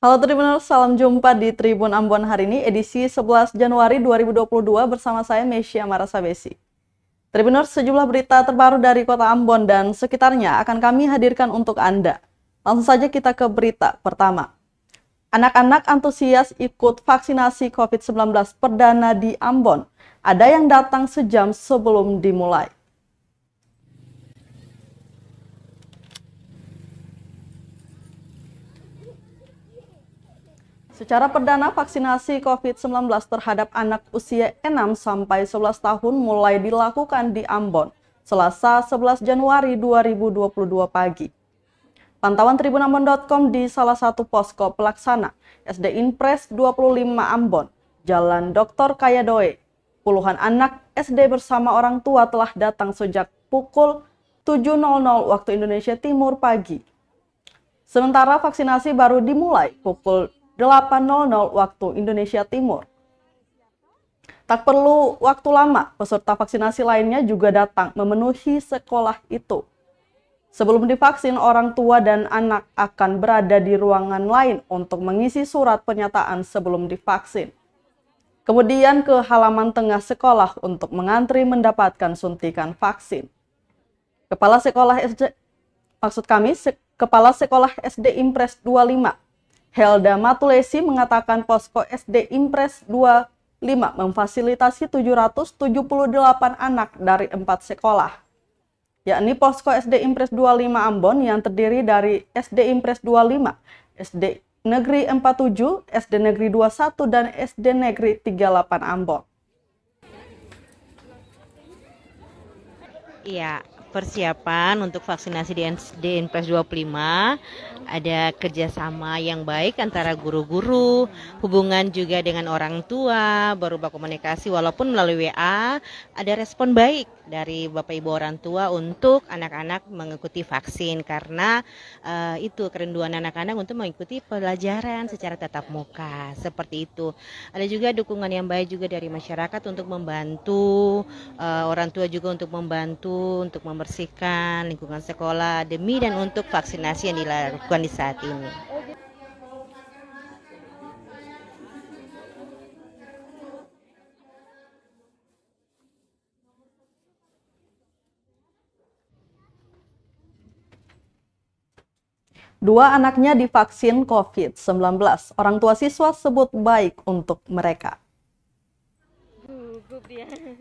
Halo Tribuners, salam jumpa di Tribun Ambon hari ini, edisi 11 Januari 2022 bersama saya Mesya Marasabesi. Tribuners, sejumlah berita terbaru dari kota Ambon dan sekitarnya akan kami hadirkan untuk Anda. Langsung saja kita ke berita pertama. Anak-anak antusias ikut vaksinasi COVID-19 perdana di Ambon. Ada yang datang sejam sebelum dimulai. Secara perdana, vaksinasi COVID-19 terhadap anak usia 6-11 tahun mulai dilakukan di Ambon, Selasa 11 Januari 2022 pagi. Pantauan tribunambon.com di salah satu posko pelaksana SD Impres 25 Ambon, Jalan Dr. Kayadoe. Puluhan anak SD bersama orang tua telah datang sejak pukul 7.00 waktu Indonesia Timur pagi. Sementara vaksinasi baru dimulai pukul 8.00 waktu Indonesia Timur. Tak perlu waktu lama, peserta vaksinasi lainnya juga datang memenuhi sekolah itu. Sebelum divaksin, orang tua dan anak akan berada di ruangan lain untuk mengisi surat pernyataan sebelum divaksin. Kemudian ke halaman tengah sekolah untuk mengantri mendapatkan suntikan vaksin. Kepala Sekolah SD Impres 25, Helda Matulesi mengatakan posko SD Impres 25 memfasilitasi 778 anak dari 4 sekolah, yakni posko SD Impres 25 Ambon yang terdiri dari SD Impres 25, SD Negeri 47, SD Negeri 21, dan SD Negeri 38 Ambon. Iya, persiapan untuk vaksinasi di SD Impres 25 ada kerjasama yang baik antara guru-guru, hubungan juga dengan orang tua, berubah komunikasi walaupun melalui WA, ada respon baik dari Bapak Ibu orang tua untuk anak-anak mengikuti vaksin karena itu kerinduan anak-anak untuk mengikuti pelajaran secara tatap muka, seperti itu. Ada juga dukungan yang baik juga dari masyarakat untuk membantu, orang tua juga untuk membantu untuk membersihkan lingkungan sekolah demi dan untuk vaksinasi yang dilakukan di saat ini. Dua anaknya divaksin COVID-19. Orang tua siswa sebut baik untuk mereka.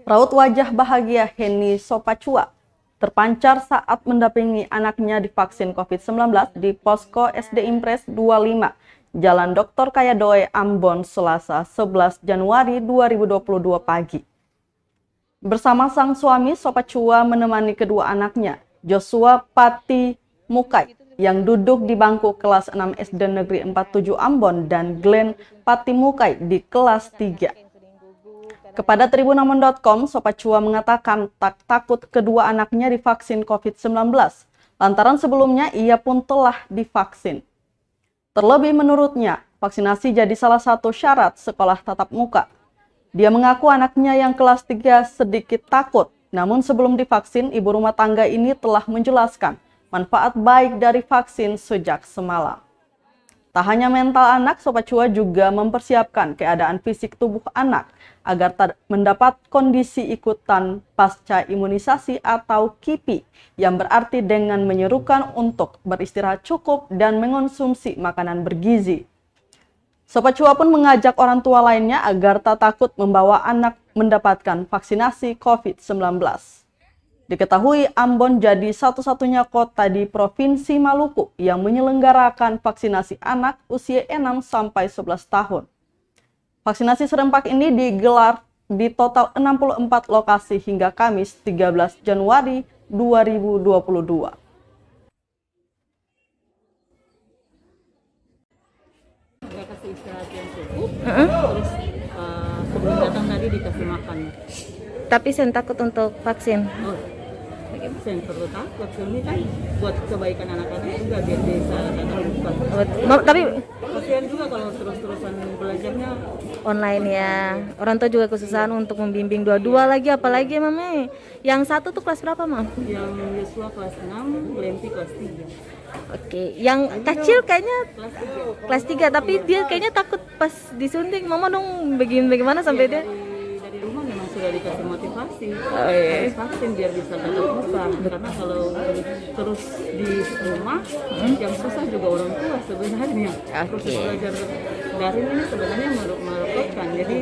Raut wajah bahagia Heni Sopacua terpancar saat mendampingi anaknya divaksin COVID-19 di posko SD Impres 25, Jalan Dr. Kayadoe, Ambon, Selasa 11 Januari 2022 pagi. Bersama sang suami, Sopacua menemani kedua anaknya, Joshua Pati Mukai, yang duduk di bangku kelas 6 SD Negeri 47 Ambon, dan Glenn Pati Mukai di kelas 3. Kepada tribunambon.com, Sopacua mengatakan tak takut kedua anaknya divaksin COVID-19, lantaran sebelumnya ia pun telah divaksin. Terlebih menurutnya, vaksinasi jadi salah satu syarat sekolah tatap muka. Dia mengaku anaknya yang kelas 3 sedikit takut, namun sebelum divaksin, ibu rumah tangga ini telah menjelaskan manfaat baik dari vaksin sejak semalam. Tak hanya mental anak, Sopacua juga mempersiapkan keadaan fisik tubuh anak agar tak mendapat kondisi ikutan pasca imunisasi atau KIPI, yang berarti dengan menyerukan untuk beristirahat cukup dan mengonsumsi makanan bergizi. Sopacua pun mengajak orang tua lainnya agar tak takut membawa anak mendapatkan vaksinasi COVID-19. Diketahui Ambon jadi satu-satunya kota di Provinsi Maluku yang menyelenggarakan vaksinasi anak usia 6-11 tahun. Vaksinasi serempak ini digelar di total 64 lokasi hingga Kamis 13 Januari 2022. Saya kasih istirahat yang cukup, terus sebelum datang tadi dikasih makan. Tapi saya takut untuk vaksin. Oh, saya yang perlu takut, ini kan buat kebaikan anak-anak juga biar bisa datang lupa. Tapi Kasihan juga kalau terus-terusan belajarnya online ya. Orang tua juga kesusahan untuk membimbing dua-dua lagi, apalagi Mame. Yang satu tuh kelas berapa, Mam? Yang Yosua kelas 6, Lempi kelas 3. Oke, yang kecil kayaknya Kelas 3. kelas 3, tapi dia kayaknya takut pas disuntik. Mama dong bagaimana sampai dia? Dari rumah memang sudah dikasih motivasi iya. harus vaksin biar bisa tatap muka, karena kalau terus di rumah yang susah juga orang tua sebenarnya. Proses belajar daring ini sebenarnya merepotkan, jadi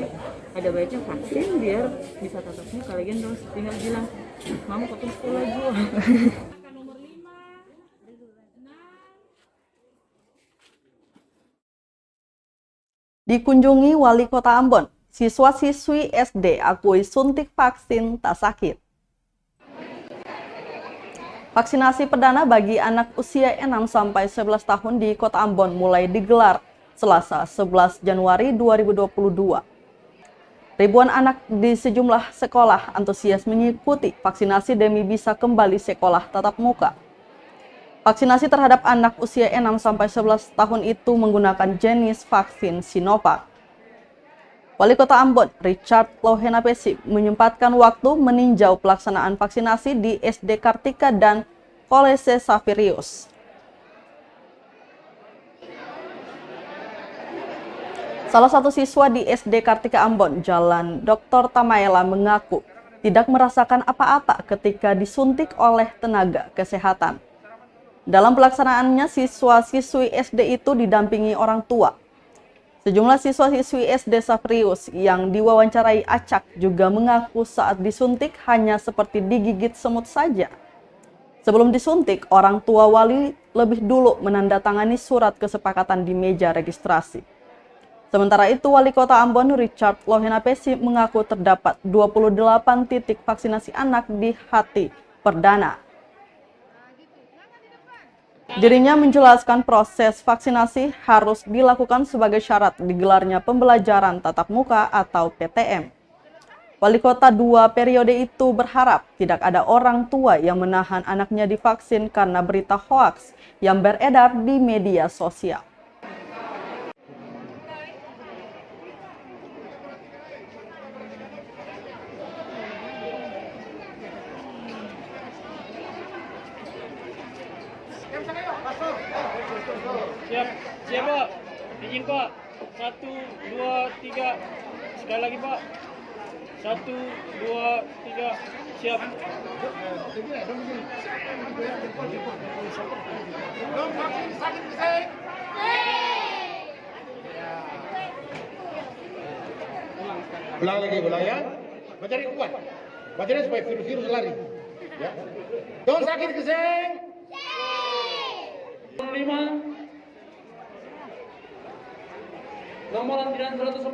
ada baiknya vaksin biar bisa tatap muka. Lagian terus tinggal bilang, mama kapan sekolah juga. Dikunjungi Wali Kota Ambon, siswa-siswi SD akui suntik vaksin tak sakit. Vaksinasi perdana bagi anak usia 6-11 tahun di Kota Ambon mulai digelar Selasa 11 Januari 2022. Ribuan anak di sejumlah sekolah antusias mengikuti vaksinasi demi bisa kembali sekolah tatap muka. Vaksinasi terhadap anak usia 6-11 tahun itu menggunakan jenis vaksin Sinovac. Wali Kota Ambon, Richard Lohenapesi, menyempatkan waktu meninjau pelaksanaan vaksinasi di SD Kartika dan Kolese Saverius. Salah satu siswa di SD Kartika Ambon, Jalan Dr. Tamaela, mengaku tidak merasakan apa-apa ketika disuntik oleh tenaga kesehatan. Dalam pelaksanaannya, siswa-siswi SD itu didampingi orang tua. Sejumlah siswa-siswi SD Saverius yang diwawancarai acak juga mengaku saat disuntik hanya seperti digigit semut saja. Sebelum disuntik, orang tua wali lebih dulu menandatangani surat kesepakatan di meja registrasi. Sementara itu, Wali Kota Ambon Richard Lohenapesi mengaku terdapat 28 titik vaksinasi anak di Hati Perdana. Dirinya menjelaskan proses vaksinasi harus dilakukan sebagai syarat digelarnya pembelajaran tatap muka atau PTM. Wali Kota 2 periode itu berharap tidak ada orang tua yang menahan anaknya divaksin karena berita hoaks yang beredar di media sosial. Siap Pak, izin Pak. 1, 2, 3. Sekali lagi Pak. 1, 2, 3. Siap. Ulang ya. Mencari kuat. Bacanya supaya virus lari. Ya. Don't sakit keseng. 5. Nomor antrian 146.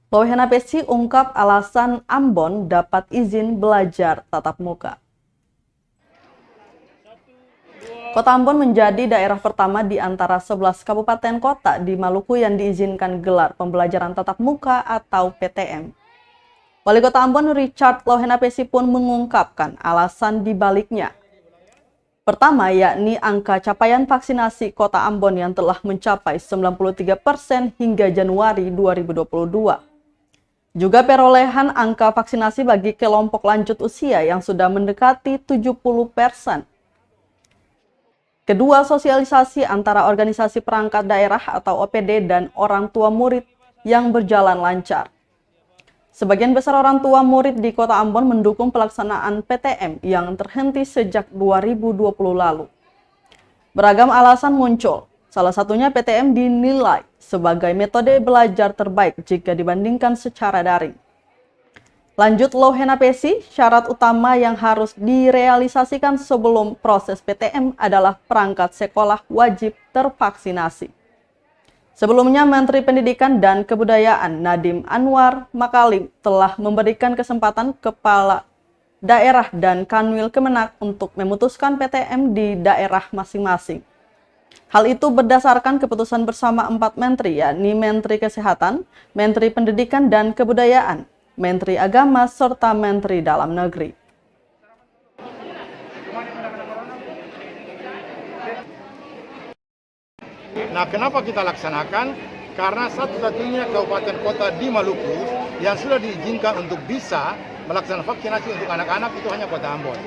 Lohenapesi ungkap alasan Ambon dapat izin belajar tatap muka. Kota Ambon menjadi daerah pertama di antara 11 kabupaten kota di Maluku yang diizinkan gelar pembelajaran tatap muka atau PTM. Wali Kota Ambon Richard Lohenapesi pun mengungkapkan alasan di baliknya. Pertama, yakni angka capaian vaksinasi Kota Ambon yang telah mencapai 93% hingga Januari 2022. Juga perolehan angka vaksinasi bagi kelompok lanjut usia yang sudah mendekati 70%. Kedua, sosialisasi antara organisasi perangkat daerah atau OPD dan orang tua murid yang berjalan lancar. Sebagian besar orang tua murid di Kota Ambon mendukung pelaksanaan PTM yang terhenti sejak 2020 lalu. Beragam alasan muncul, salah satunya PTM dinilai sebagai metode belajar terbaik jika dibandingkan secara daring. Lanjut Lohenapesi, syarat utama yang harus direalisasikan sebelum proses PTM adalah perangkat sekolah wajib tervaksinasi. Sebelumnya, Menteri Pendidikan dan Kebudayaan Nadiem Anwar Makarim telah memberikan kesempatan kepala daerah dan Kanwil Kemenak untuk memutuskan PTM di daerah masing-masing. Hal itu berdasarkan keputusan bersama 4 menteri, yakni Menteri Kesehatan, Menteri Pendidikan dan Kebudayaan, Menteri Agama, serta Menteri Dalam Negeri. Nah, kenapa kita laksanakan? Karena satu-satunya kabupaten kota di Maluku yang sudah diizinkan untuk bisa melaksanakan vaksinasi untuk anak-anak itu hanya Kota Ambon.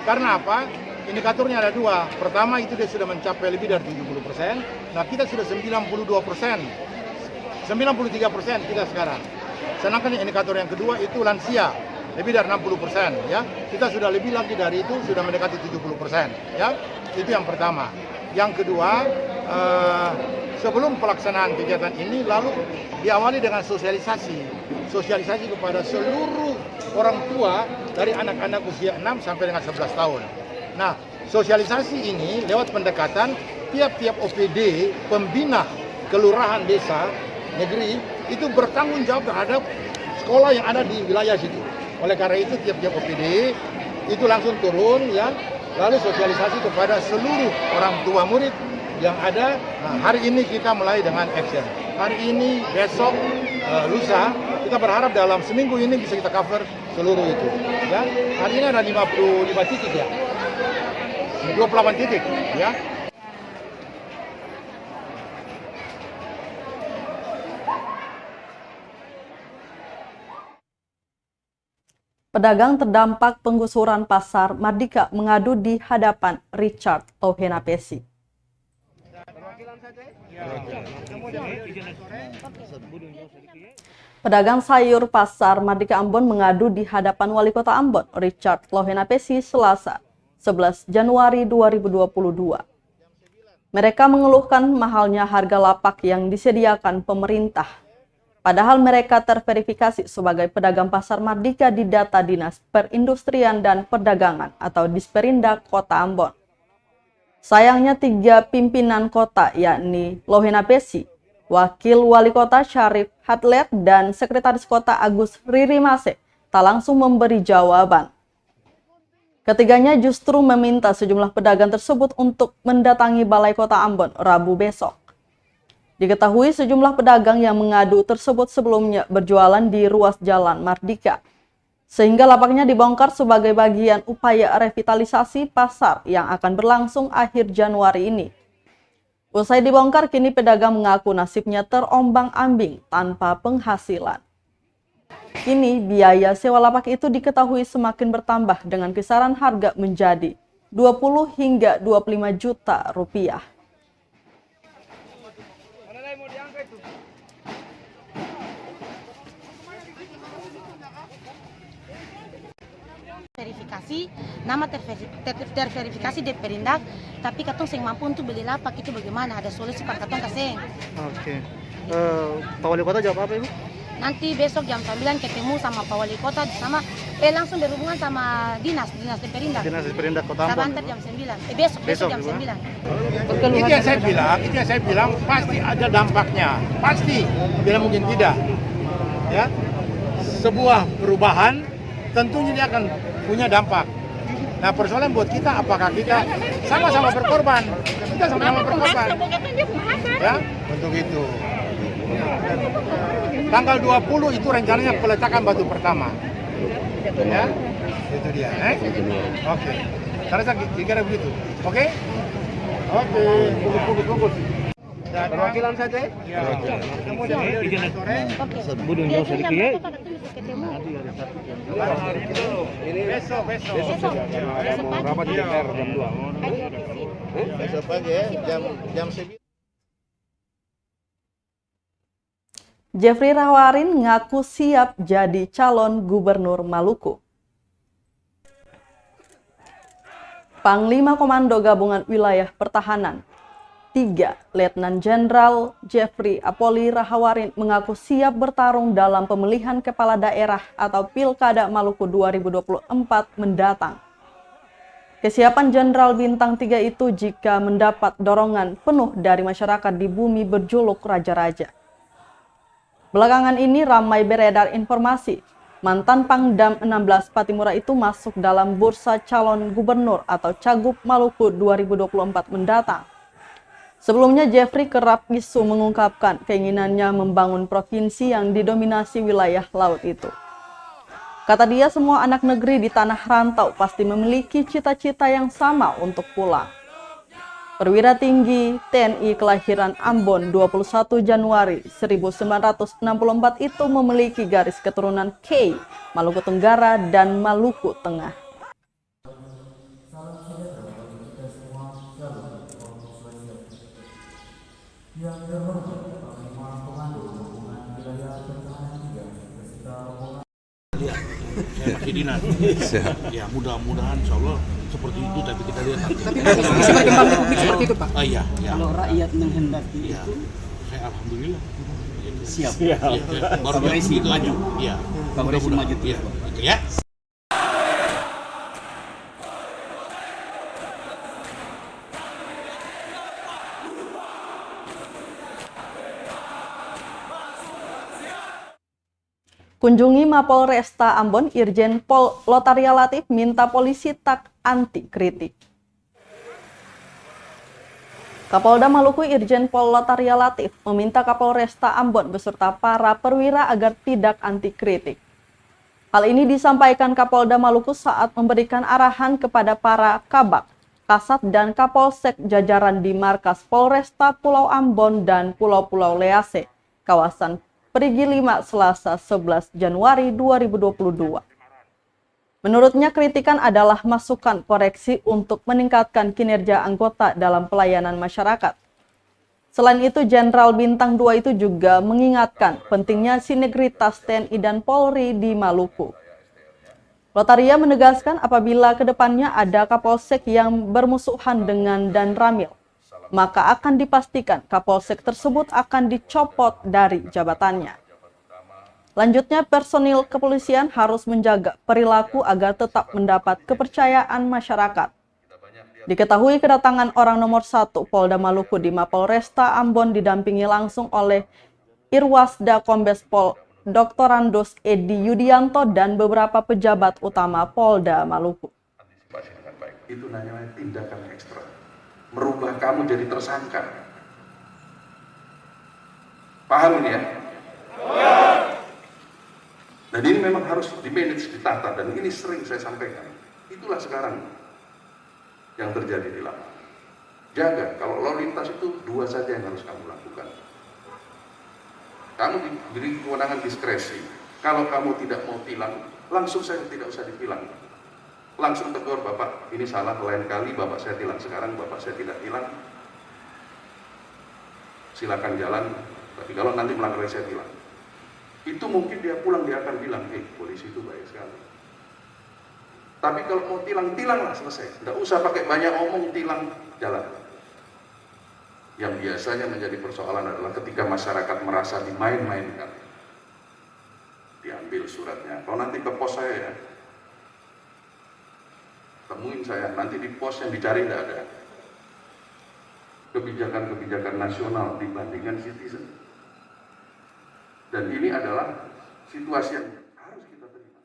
Karena apa? Indikatornya ada dua. Pertama, itu dia sudah mencapai lebih dari 70%. Nah, kita sudah 92%. 93% kita sekarang. Sedangkan indikator yang kedua itu lansia, lebih dari 60%, ya. Kita sudah lebih lagi dari itu, sudah mendekati 70%, ya. Itu yang pertama. Yang kedua, sebelum pelaksanaan kegiatan ini lalu diawali dengan sosialisasi kepada seluruh orang tua dari anak-anak usia 6 sampai dengan 11 tahun. Nah, sosialisasi ini lewat pendekatan tiap-tiap OPD, pembina kelurahan desa negeri itu bertanggung jawab terhadap sekolah yang ada di wilayah situ. Oleh karena itu tiap-tiap OPD itu langsung turun, ya, lalu sosialisasi kepada seluruh orang tua murid yang ada. Nah, hari ini kita mulai dengan action. Hari ini, besok, lusa, kita berharap dalam seminggu ini bisa kita cover seluruh itu. Ya, hari ini ada 55 titik, ya, 28 titik, ya. Pedagang terdampak penggusuran pasar Mardika mengadu di hadapan Richard Lohenapesi. Pedagang sayur pasar Mardika Ambon mengadu di hadapan Wali Kota Ambon, Richard Lohenapesi, Selasa, 11 Januari 2022. Mereka mengeluhkan mahalnya harga lapak yang disediakan pemerintah. Padahal mereka terverifikasi sebagai pedagang pasar Mardika di data Dinas Perindustrian dan Perdagangan atau Disperindak Kota Ambon. Sayangnya 3 pimpinan kota yakni Lohenapesi, Wakil Wali Kota Syarif Hadlet, dan Sekretaris Kota Agus Ririmase tak langsung memberi jawaban. Ketiganya justru meminta sejumlah pedagang tersebut untuk mendatangi Balai Kota Ambon Rabu besok. Diketahui sejumlah pedagang yang mengadu tersebut sebelumnya berjualan di ruas jalan Mardika, sehingga lapaknya dibongkar sebagai bagian upaya revitalisasi pasar yang akan berlangsung akhir Januari ini. Usai dibongkar, kini pedagang mengaku nasibnya terombang-ambing tanpa penghasilan. Kini biaya sewa lapak itu diketahui semakin bertambah dengan kisaran harga menjadi 20 hingga 25 juta rupiah. Verifikasi, nama terverifikasi di Perindak, tapi katong sing mampu untuk beli lapak itu bagaimana? Ada solusi pak katong kasih. Oke. Pak Wali Kota jawab apa, Ibu? Nanti besok jam 9 ketemu sama Pak Wali Kota sama langsung berhubungan sama dinas di Perindak. Dinas Perindak Kota Ambon. Sabantar jam 9. Besok jam 9. Itu yang saya bilang pasti ada dampaknya. Pasti, tidak mungkin tidak. Ya. Sebuah perubahan tentunya dia akan punya dampak. Nah, persoalan buat kita, apakah kita sama-sama berkorban? Kita sama-sama berkorban. Ya, untuk itu. Tanggal 20 itu rencananya peletakan batu pertama. Ya, itu dia. Oke. Saya rasa kira-kira begitu. Oke? Oke. Bungkus. Perwakilan saja? Ya. Kemudian Budung jauh sedikit ya. Besok. Rapat di DPR jam 2. Besok pagi ya, jam 9. Jeffrey Rawarin ngaku siap jadi calon gubernur Maluku. Panglima Komando Gabungan Wilayah Pertahanan 3, Letnan Jenderal Jeffrey Apoli Rahawarin mengaku siap bertarung dalam pemilihan kepala daerah atau Pilkada Maluku 2024 mendatang. Kesiapan Jenderal Bintang 3 itu jika mendapat dorongan penuh dari masyarakat di bumi berjuluk Raja-Raja. Belakangan ini ramai beredar informasi mantan Pangdam 16 Patimura itu masuk dalam bursa calon gubernur atau Cagup Maluku 2024 mendatang. Sebelumnya Jeffrey kerap isu mengungkapkan keinginannya membangun provinsi yang didominasi wilayah laut itu. Kata dia, semua anak negeri di tanah rantau pasti memiliki cita-cita yang sama untuk pulang. Perwira tinggi TNI kelahiran Ambon 21 Januari 1964 itu memiliki garis keturunan K, Maluku Tenggara dan Maluku Tengah. Saya masih dinas. Ya mudah-mudahan insya Allah seperti itu, tapi kita lihat nanti. Tapi masih berkembang seperti itu, Pak. Iya. Kalau rakyat menghendaki Ya, itu, saya alhamdulillah. siap. Ya, baru Resi begitu maju. Iya. Resi maju terus, Iya, Pak. gitu ya. Kunjungi Mapolresta Ambon, Irjen Pol Lotaria Latif minta polisi tak anti kritik. Kapolda Maluku Irjen Pol Lotaria Latif meminta Kapolresta Ambon beserta para perwira agar tidak anti kritik. Hal ini disampaikan Kapolda Maluku saat memberikan arahan kepada para kabak, kasat dan kapolsek jajaran di markas Polresta Pulau Ambon dan Pulau-Pulau Lease, kawasan Perigi 5, Selasa 11 Januari 2022. Menurutnya kritikan adalah masukan koreksi untuk meningkatkan kinerja anggota dalam pelayanan masyarakat. Selain itu, Jenderal Bintang 2 itu juga mengingatkan pentingnya sinergitas TNI dan Polri di Maluku. Lotaria menegaskan apabila kedepannya ada kapolsek yang bermusuhan dengan Dan Ramil, maka akan dipastikan kapolsek tersebut akan dicopot dari jabatannya. Lanjutnya, personil kepolisian harus menjaga perilaku agar tetap mendapat kepercayaan masyarakat. Diketahui kedatangan orang nomor 1 Polda Maluku di Mapolresta Ambon didampingi langsung oleh Irwasda Kombes Pol Dr. Andos Edi Yudianto dan beberapa pejabat utama Polda Maluku. Itu namanya tindakan ekstra, merubah kamu jadi tersangka. Paham ini ya? Dan ini memang harus di-manage, ditata, dan ini sering saya sampaikan. Itulah sekarang yang terjadi di lapangan. Jaga, kalau lalu lintas itu 2 saja yang harus kamu lakukan. Kamu diberi kewenangan diskresi. Kalau kamu tidak mau tilang, langsung saya tidak usah ditilang. Langsung tegur, Bapak, ini salah, lain kali Bapak saya tilang, sekarang Bapak saya tidak tilang. Silakan jalan, tapi kalau nanti melanggar saya tilang. Itu mungkin dia pulang, dia akan bilang, polisi itu baik sekali. Tapi kalau mau tilang, tilanglah, selesai. Tidak usah pakai banyak omong, tilang, jalan. Yang biasanya menjadi persoalan adalah ketika masyarakat merasa dimain-mainkan. Diambil suratnya. Kalau nanti ke pos saya ya, temuin saya, nanti di pos yang dicari tidak ada. Kebijakan-kebijakan nasional dibandingkan citizen. Dan ini adalah situasi yang harus kita terima.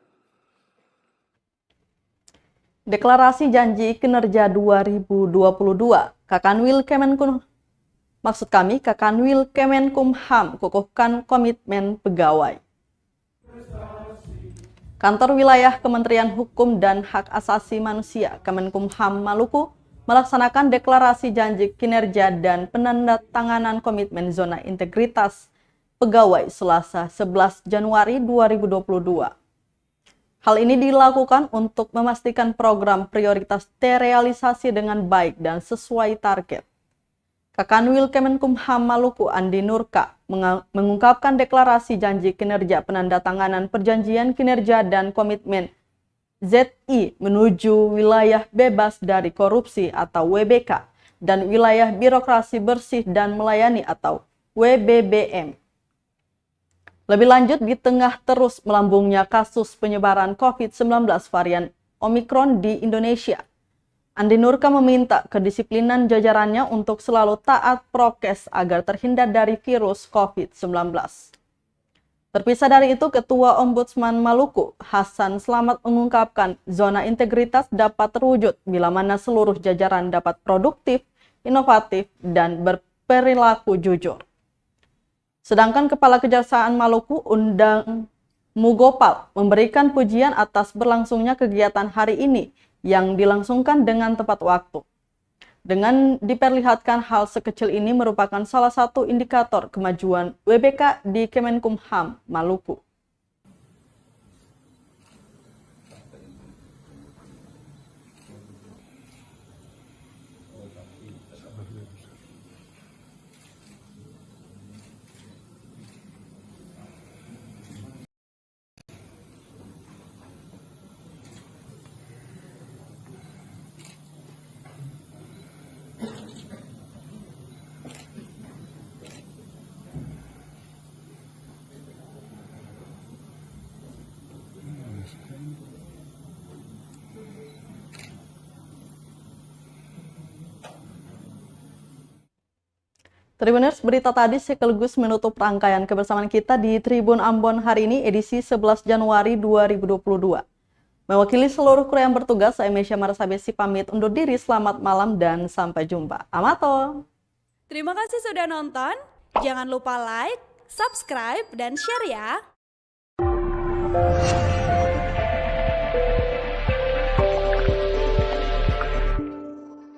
Deklarasi janji kinerja 2022, Kakanwil Kemenkumham kukuhkan komitmen pegawai. Kantor Wilayah Kementerian Hukum dan Hak Asasi Manusia Kemenkumham Maluku melaksanakan deklarasi janji kinerja dan penandatanganan komitmen zona integritas pegawai Selasa 11 Januari 2022. Hal ini dilakukan untuk memastikan program prioritas terrealisasi dengan baik dan sesuai target. Kakanwil Kemenkumham Maluku Andi Nurka mengungkapkan deklarasi janji kinerja penandatanganan perjanjian kinerja dan komitmen ZI menuju wilayah bebas dari korupsi atau WBK dan wilayah birokrasi bersih dan melayani atau WBBM. Lebih lanjut, di tengah terus melambungnya kasus penyebaran COVID-19 varian Omikron di Indonesia, Andi Nurka meminta kedisiplinan jajarannya untuk selalu taat prokes agar terhindar dari virus COVID-19. Terpisah dari itu, Ketua Ombudsman Maluku, Hasan Slamet mengungkapkan zona integritas dapat terwujud bila mana seluruh jajaran dapat produktif, inovatif, dan berperilaku jujur. Sedangkan Kepala Kejaksaan Maluku Undang Mugopal memberikan pujian atas berlangsungnya kegiatan hari ini yang dilangsungkan dengan tepat waktu. Dengan diperlihatkan hal sekecil ini merupakan salah satu indikator kemajuan WBK di Kemenkumham Maluku. Tribuners, berita tadi sekaligus menutup rangkaian kebersamaan kita di Tribun Ambon hari ini edisi 11 Januari 2022. Mewakili seluruh kru yang bertugas, saya Mesya Marasabesi pamit undur diri. Selamat malam dan sampai jumpa. Amato. Terima kasih sudah nonton. Jangan lupa like, subscribe, dan share ya.